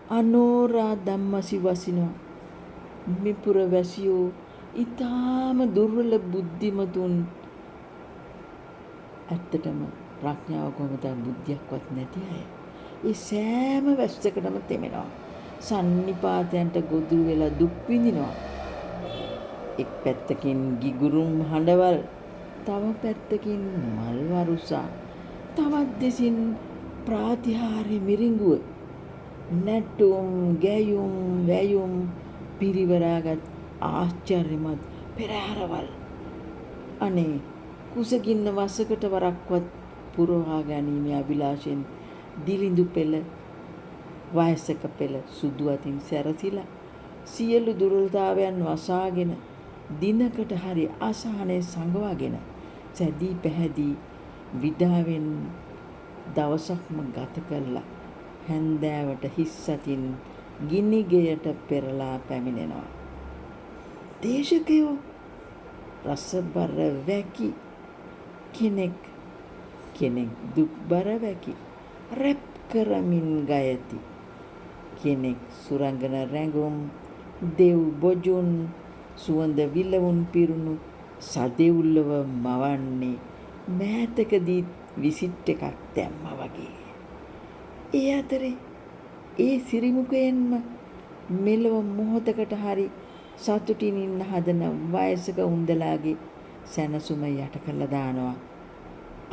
අනෝරා ධම්මසි වසිනවා. මිපුර වැසියෝ ඊටාම දුර්වල බුද්ධිමතුන් ඇත්තටම ප්‍රඥාව කොහොමද බුද්ධියක්වත් නැති අය. ඒ සෑම වැස්සකටම තෙමෙනවා. සන්නිපාතයන්ට ගොදුරු වෙලා දුක් විඳිනවා. එක් පැත්තකින් ගිගුරුම් හඬවල්, තව පැත්තකින් මල් වරුසා, තවත් දෙසින් ප්‍රාතිහාර්ය මිරිඟුව, නැටුම්, ගැයුම්, වැයුම් පිරිවරාගත් ආශ්චර්යමත් පෙරහැරවල්. අනේ කුසගින්න වසකට වරක්වත් පුරවා ගැනීමේ අභිලාෂෙන් දිලිඳු පෙළ, වයසක පෙළ සුදු අතින් සැරසිලා සියලු දුර්වලතාවයන් වසාගෙන දිනකට හරි අසහනේ සංගවාගෙන සැදී පැහැදී විඩාවෙන් දවසක්ම ගත කළා. හැන්දෑවට හිස් අතින් ගිනිගෙයට පෙරලා පැමිණෙනවා. දේශකයෝ රසබර වැකි කෙනෙක් දුක්බර වැකි රැප් කරමින් ගයති. කෙනෙක් සුරංගන රැඟුම් දෙව් බොජුන් සුවඳ විලවුන් පිරුණු සදෙව්ලව මවන්නේ මෑතකදී විසිට් එකක් දැම්මා වගේ. ඒ අතරේ ඒ සිරිමුකයෙන්ම මෙලොව මොහොතකට හරි සතුටින් ඉන්න හදන වයසක උන්දලාගේ සැනසුම යට කළා දානවා.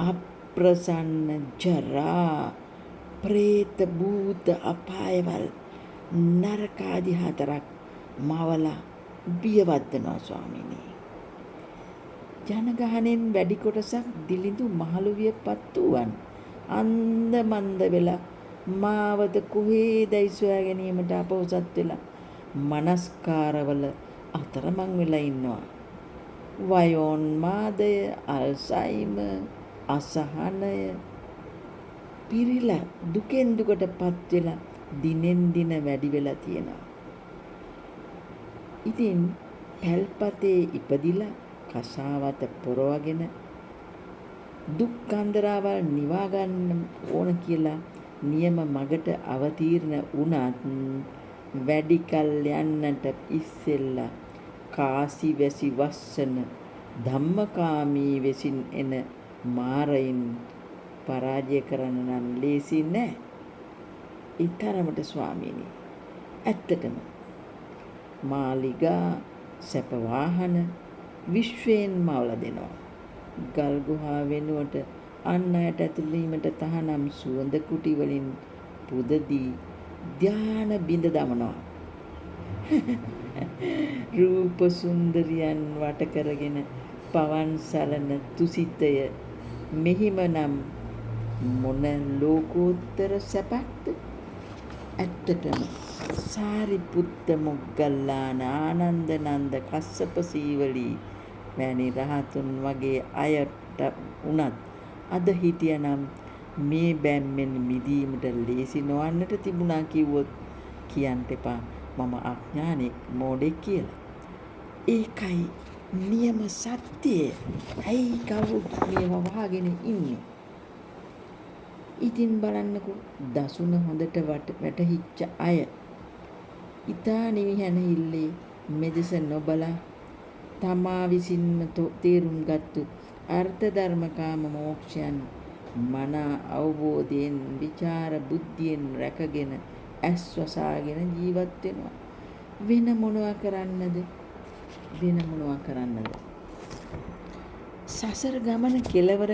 අප්‍රසන්න ජරා, ප්‍රේත භූත අපායවල් නරකාදී හතරක් මවලා බියවද්දනවා ස්වාමීනි. ජනගහණයෙන් වැඩි කොටසක් දිලිඳු මහලු වියපත් වූවන් අන්ද මන්ද වෙලා මාවත කොහේදයි සොයා ගැනීමට අපොහසත් වෙලා මනස්කාරවල අතරමං වෙලා ඉන්නවා. වයෝන්මාදය, අල්සයිමර්, අසහනය පිරිලා දුකෙන් දුකටපත් වෙලා දිනෙන් දින වැඩි වෙලා තියෙනවා. ඉතින් පැල්පතේ ඉපදිලා කසාවත පොරවගෙන දුක් කන්දරාවල් නිවා ගන්න ඕන කියලා නියම මගට අවතීර්ණ වුණත් වැඩි කල් යන්නට ඉස්සෙල්ලා කාසි වැසි වස්සන ධම්මකාමී වෙසින් එන මාරයින් පරාජය කරන්න නම් ලේසි නෑ. ඊතරමට ස්වාමීනි. ඇත්තටම මාලිගා සැප වාහන විශ්වයෙන් මවලා දෙනවා. ගල් ගුහා වෙනුවට අන් අයට ඇතුළු වීමට තහනම් සුවඳ කුටි වලින් පුදදී ධාන බිඳ දමනවා. රූප සුන්දරියන් වට කරගෙන පවන් සලන තුසිතය මෙහිමනම් මොන ලෝකෝත්තර සැපක්ද? ඇත්තටම සාරිපුත්ත මොග්ගල්ලාන ආනන්ද නන්ද කස්සප සීවලී වැනි රහතුන් වගේ අයට උනත් අද හිටියනම් මේ බැම්මෙන් මිදීමට ලේසි නොවන්නට තිබුණා කිව්වොත් කියන්න එපා මම අඥානෙක් මෝඩෙක් කියලා. ඒකයි නියම සත්‍යය. ඇයි කවුරුත් මේව වහගෙන ඉන්නේ? ඉතින් බලන්නකෝ දසුන හොඳට වැටහිච්ච අය ඊතා නිවිහැනහිල්ලේ මෙදෙස නොබලා තමා විසින්ම තේරුම් ගත්තු අර්ථ ධර්මකාම මෝක්ෂයන් මන අවබෝධයෙන් විචාර බුද්ධියෙන් රැකගෙන ඇස් වසාගෙන ජීවත් වෙනවා. වෙන මොනවා කරන්නද? සසර ගමන කෙලවර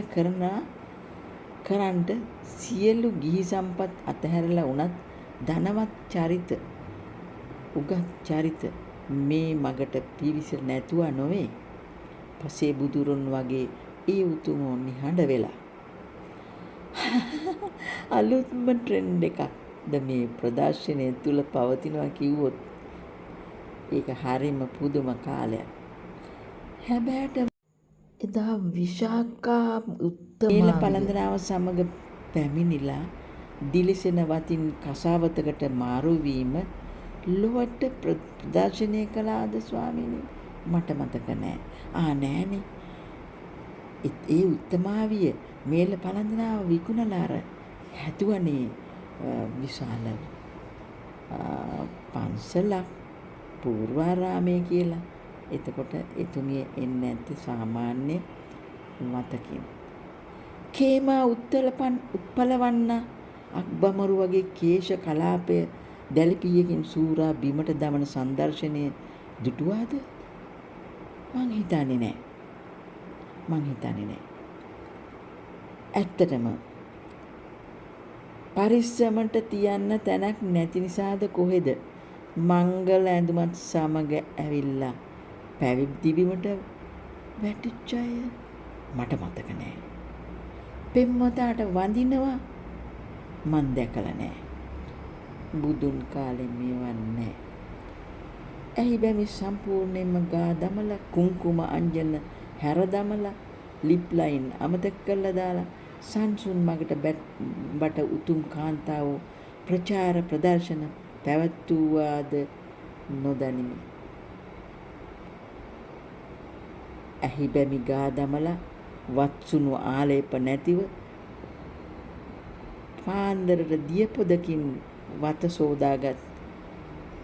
කරන්නට සියලු ගිහි සම්පත් අතහැරලා වුණත් ධනවත් චරිත, උගත් චරිත මේ මගට පිවිසෙ නැතුව නොවේ. පසේ බුදුරුන් වගේ ඒ උතුමෝ නිහඬ වෙලා අලුත්ම ට්‍රෙන්ඩ් එකක්ද මේ ප්‍රදර්ශනය තුල පවතිනවා කිව්වොත් ඒක හරිම පුදුම කාලයක්. හැබැයිට එදා විශාඛා උත්තම පළඳනාව සමග පැමිණිලා දිලිසෙන වතින් කසාවතකට මාරු වීම ලොවට ප්‍රදර්ශනය කළාද ස්වාමීනි? මට මතක නෑ. නෑනේ. ඒ උත්තමාවිය මේල පළඳනාව විකුණලා අර හැදුවනේ විශාල පන්සලක් පූර්වාරාමය කියලා. එතකොට එතුමිය එන්නේ නැත්තේ සාමාන්‍ය මතකින්. කේමා උත්පලවන්න අක්බමරු වගේ කේශ කලාපය දැලිපියකින් සූරා බිමට දමන සංදර්ශනය දුටුවාද? මං හිතන්නේ නෑ. ඇත්තටම පරිස්සමට තියන්න තැනක් නැති නිසාද කොහෙද මංගල ඇඳුමත් සමග ඇවිල්ලා පැවිදි බිමට වැටිච්ච අය? මට මතක නෑ. පෙම්වතාට වඳිනවා මං දැකලා නෑ. බුදුන් කාලේ මේවා නෑ. ඇයි බැමි සම්පූර්ණයෙන්ම ගා දමලා කුංකුම අංජන හැර දමලා ලිප් ලයින් අමතක කරලා දාලා සංසුන් මගට බට උතුම් කාන්තාවෝ ප්‍රචාර ප්‍රදර්ශන පැවැත්වුවාද නොදනිමි. ඇහි බැමි ගා දමලා වත්සුණු ආලේප නැතිව පාන්දරට දියපොදකින් වත සෝදාගත්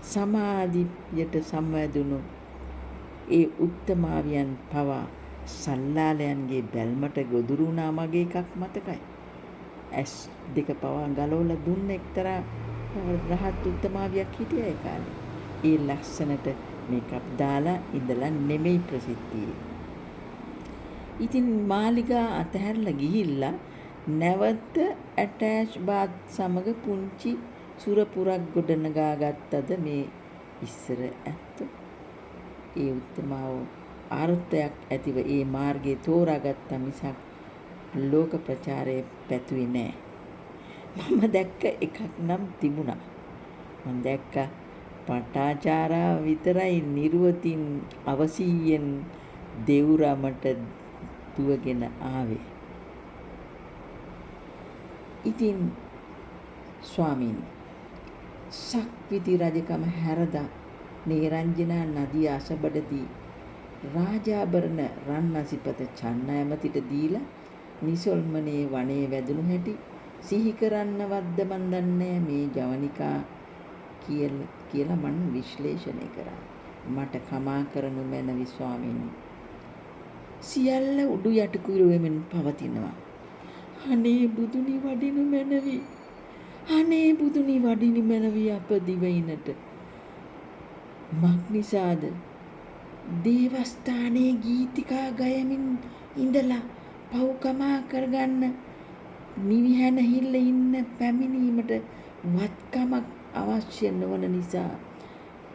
සමාධියට සම්වැදුණු ඒ උත්තමාවියන් පවා සල්ලාලයන්ගේ බැල්මට ගොදුරු වුණා මගේ එකක් මතකයි. ඇස් දෙක පවා ගලවලා දුන්න එක්තරා රහත් උත්තමාවියක් හිටියා ඒ කාලේ. ඒ ලස්සනට මේකප් දාලා ඉඳලා නෙමෙයි ප්‍රසිද්ධියේ. ඉතින් මාලිගා අතහැරලා ගිහිල්ලා නැවත ඇටෑච් බාත් සමග පුංචි සුරපුරක් ගොඩනගා ගත්තද මේ ඉස්සර ඇත්ත. ඒ උත්තමාව ආර්ථයක් ඇතිව ඒ මාර්ගයේ තෝරාගත්ත මිසක් ලෝක ප්‍රචාරයේ පැතුවේ නෑ. මම දැක්ක එකක් නම් තිබුණා. මම දැක්ක පටාචාරා විතරයි නිර්වතින් අවසීයෙන් දෙව්රමට දුවගෙන ආවේ. ඉතින් ස්වාමීනි සක්විති රජකම හැරදා නේරංජනා නදිය අසබඩදී රාජාභරණ රන් අසිපත චන්න ඇමතිට දීලා නිසල්මනේ වනේ වැදුණු හැටි සිහි කරන්නවත්ද මන් දන්නේ මේ ජවනිකා කියලා මන් විශ්ලේෂණය කරා. මට කමා කරනු මැනවි ස්වාමීනි. සියල්ල උඩු යටිකුරු වෙමින් පවතිනවා. අනේ බුදුනි වඩිනු මැනවි. අනේ බුදුනි වඩිනු මැනවි අප දිවයිනට. මක්නිසාද දේවස්ථානයේ ගීතිකා ගයමින් ඉඳලා පව්කමා කරගන්න නිවිහැනහිල්ල ඉන්න පැමිණීමට වත්කමක් අවශ්‍ය නොවන නිසා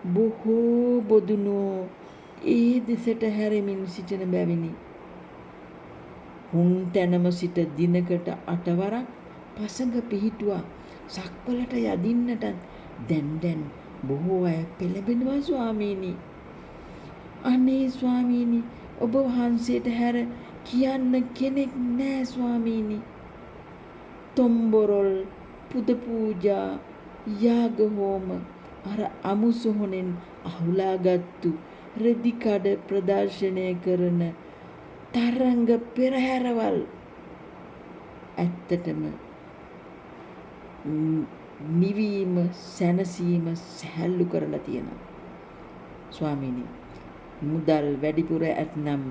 බොහෝ බොදුනෝ ඒ දෙසට හැරෙමින් සිටින බැවිනි. හුන් තැනම සිට දිනකට 8 වරක් පසඟ පිහිටුවා සක්වලට යදින්නට දැන් බොහෝ අය පෙළඹෙනවා ස්වාමීනි. අනේ ස්වාමීනි ඔබ වහන්සේට හැර කියන්න කෙනෙක් නෑ ස්වාමීනි. තොම්බොරොල් පුද පූජා යාග හෝම අර අමුසොහොනෙන් අහුලාගත්තු රෙදි කඩ ප්‍රදර්ශනය කරන තරංග පෙරහැරවල් ඇත්තටම නිවීම සැනසීම සැහැල්ලු කරලා තියෙනවා ස්වාමීනි. මුදල් වැඩිපුර ඇතනම්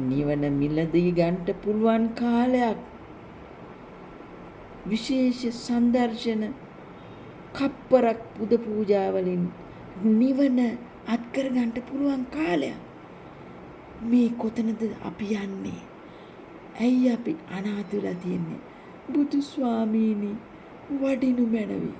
නිවන මිලදී ගන්නට පුළුවන් කාලයක්. විශේෂ සංදර්ශන කප්පරක් පුද පූජාවලින් නිවන අත්කර ගන්නට පුළුවන් කාලයක්. මේ කොතනද අපි යන්නේ? ඇයි අපි අනාථ වෙලා තියන්නේ? බුදු ස්වාමීනි වඩිනු මැනවි.